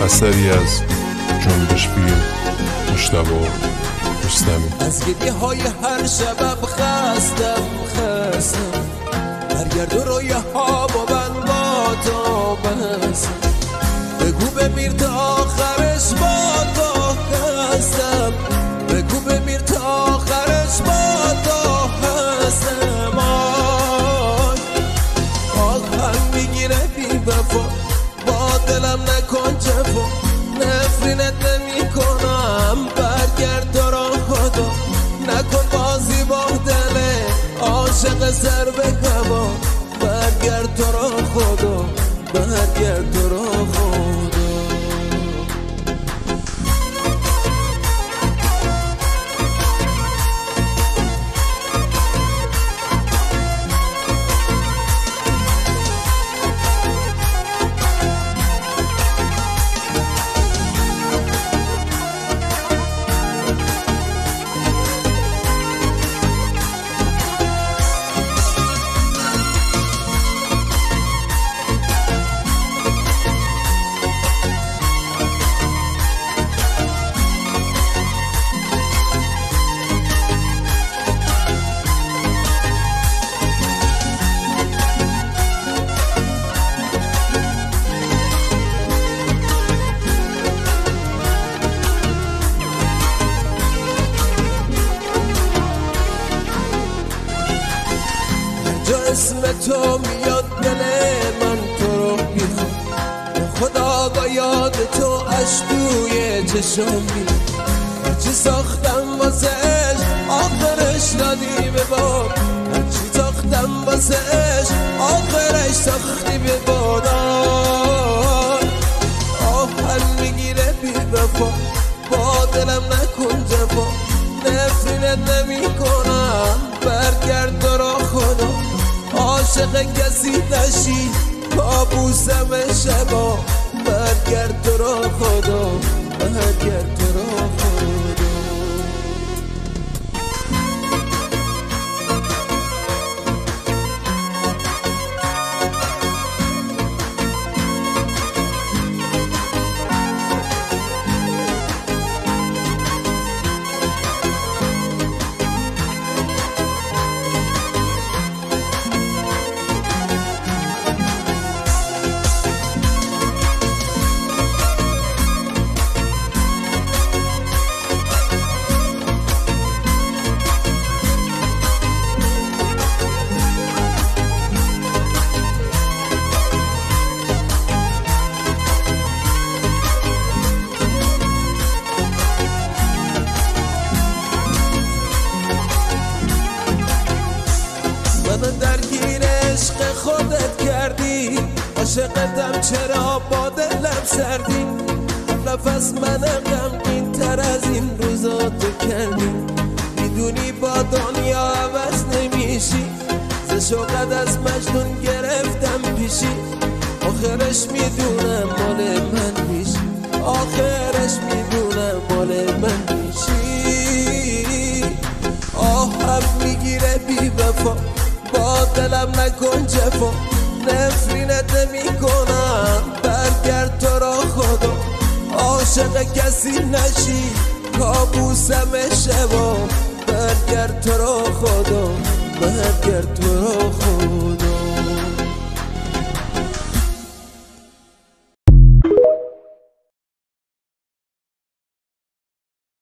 اثری از جنبش فیلم مجتبی رستمی. از گریه های هر شبم خستم برگرد و رویه ها با من با تو بستم. بگو بمیر تا آخرش با تو هستم. بگو بمیر تا آخرش با تو هستم. آخر میگیره بی وفا با دلم نکن جفا. نفرینت نمی کنم برگرد تو را خدا. نکن بازی با دل عاشق سر به هوا. برگرد تو را خدا. برگرد تو را خدا. اسم تو میاد دل من تو رو میخوام. خدا با یاد تو اش توی چشم میاد. هرچی ساختم واسهش آخرش ندی به باد. هرچی ساختم واسهش آخرش ساختی به باد. آهن میگیره بی وفا با دلم نکن جفا. نفرینت نمی کنم برگرد تو را خدا. عاشق کسی نشی کابوسم شبا. برگرد تو را خدا. برگرد تو را خدا. درگیر عشق خودت کردی. عاشقتم چرا با دلم سردی. نفس من غمگین تر از این روزا تو کردی. میدونی با دنیا عوض نمیشی. ز شوقت از مجنون گرفتم پیشی. آخرش میدونم مال من میشی. آخرش میدونم مال من میشی. آهم میگیره بی وفا با دلم نکن جفا. نفرینت نمی کنم برگرد تو را خدا. عاشق کسی نشی کابوسم شبا. برگرد تو را خدا. برگرد تو را خدا.